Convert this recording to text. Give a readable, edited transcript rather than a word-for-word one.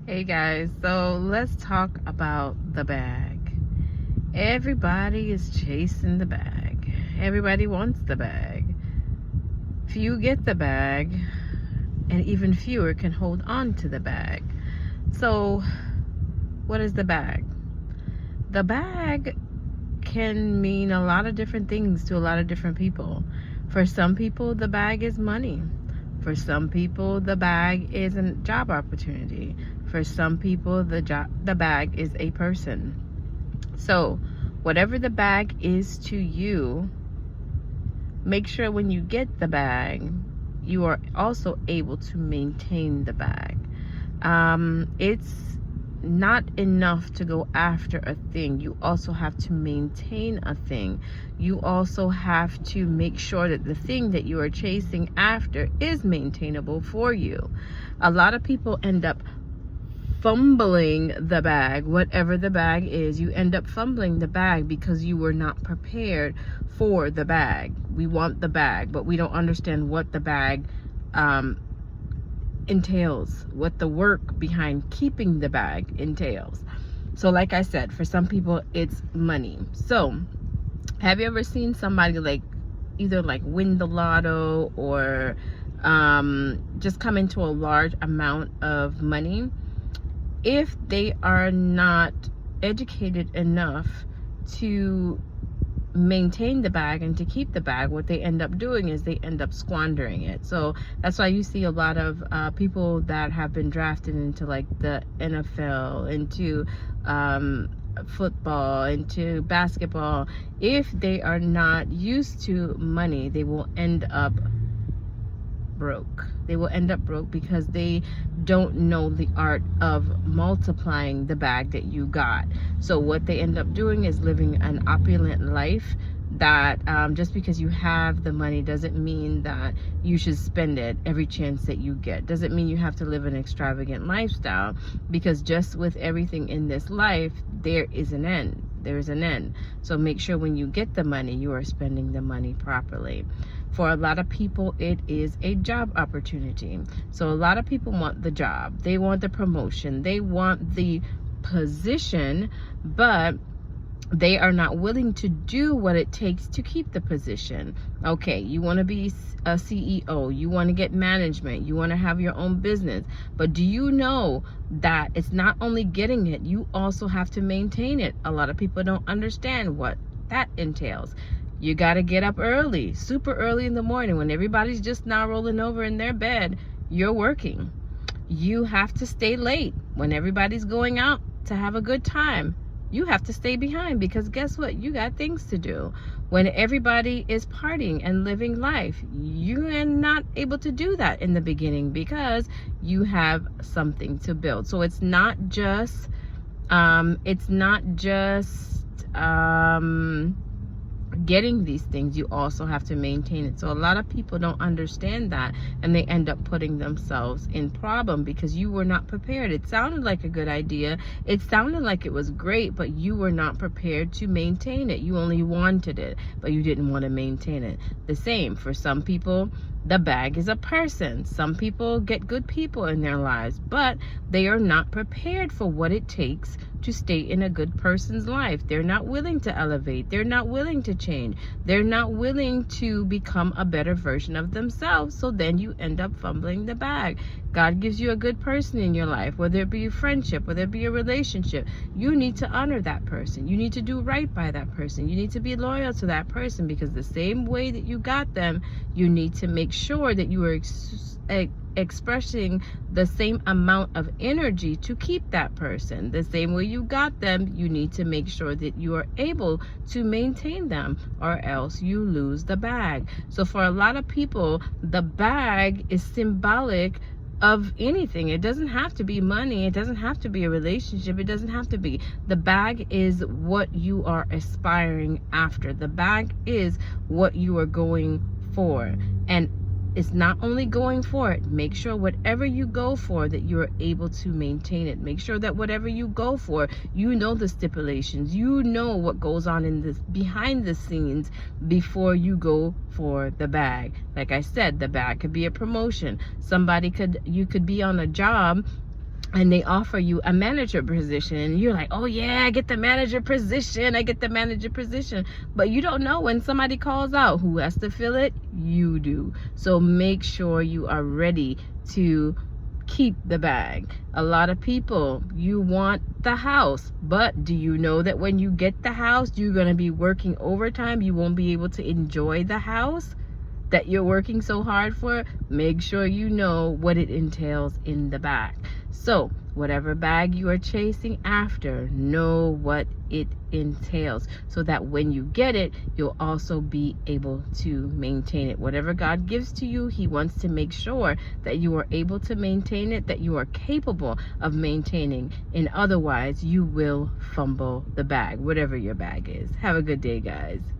Hey guys, so let's talk about the bag. Everybody is chasing the bag. Everybody wants the bag. Few get the bag, and even fewer can hold on to the bag. So, what is the bag? The bag can mean a lot of different things to a lot of different people. For some people, the bag is money. For some people, the bag is a job opportunity. For some people, the bag is a person. So, whatever the bag is to you, make sure when you get the bag, you are also able to maintain the bag. It's not enough to go after a thing. You also have to maintain a thing. You also have to make sure that the thing that you are chasing after is maintainable for you. A lot of people end up fumbling the bag. Whatever the bag is, you end up fumbling the bag because you were not prepared for the bag. We want the bag, but we don't understand what the bag entails, what the work behind keeping the bag entails. So like I said, for some people it's money. So have you ever seen somebody either win the lotto or just come into a large amount of money? If they are not educated enough to maintain the bag and to keep the bag, what they end up doing is they end up squandering it. So that's why you see a lot of people that have been drafted into the NFL, into football, into basketball. If they are not used to money, they will end up broke. They will end up broke because they don't know the art of multiplying the bag that you got. So what they end up doing is living an opulent life that just because you have the money doesn't mean that you should spend it every chance that you get. Doesn't mean you have to live an extravagant lifestyle, because just with everything in this life, there is an end. There is an end. So make sure when you get the money, you are spending the money properly. For a lot of people, it is a job opportunity. So a lot of people want the job. They want the promotion. They want the position, but they are not willing to do what it takes to keep the position. Okay, you want to be a CEO, you want to get management, you want to have your own business, but do you know that it's not only getting it, you also have to maintain it? A lot of people don't understand what that entails. You got to get up early, super early in the morning when everybody's just now rolling over in their bed. You're working. You have to stay late when everybody's going out to have a good time. You have to stay behind, because guess what? You got things to do. When everybody is partying and living life, you are not able to do that in the beginning because you have something to build. So it's not just getting these things, you also have to maintain it. So a lot of people don't understand that, and they end up putting themselves in problem because you were not prepared. It sounded like a good idea, it sounded like it was great, but you were not prepared to maintain it. You only wanted it, but you didn't want to maintain it. The same for some people. The bag is a person. Some people get good people in their lives, but they are not prepared for what it takes to stay in a good person's life. They're not willing to elevate. They're not willing to change. They're not willing to become a better version of themselves. So then you end up fumbling the bag. God gives you a good person in your life, whether it be a friendship, whether it be a relationship. You need to honor that person. You need to do right by that person. You need to be loyal to that person, because the same way that you got them, you need to make sure that you are expressing the same amount of energy to keep that person. The same way you got them, you need to make sure that you are able to maintain them, or else you lose the bag. So for a lot of people, the bag is symbolic of anything. It doesn't have to be money. It doesn't have to be a relationship. It doesn't have to be. The bag is what you are aspiring after. The bag is what you are going for. And it's not only going for it. Make sure whatever you go for, that you're able to maintain it. Make sure that whatever you go for, you know the stipulations. You know what goes on in this behind the scenes before you go for the bag. Like I said, the bag could be a promotion. You could be on a job and they offer you a manager position, and you're like, oh yeah, I get the manager position, but you don't know when somebody calls out, who has to fill it? You do. So make sure you are ready to keep the bag. A lot of people, you want the house, but do you know that when you get the house, you're going to be working overtime? You won't be able to enjoy the house that you're working so hard for. Make sure you know what it entails in the bag. So whatever bag you are chasing after, know what it entails, so that when you get it, you'll also be able to maintain it. Whatever God gives to you, he wants to make sure that you are able to maintain it, that you are capable of maintaining, and otherwise you will fumble the bag, whatever your bag is. Have a good day, guys.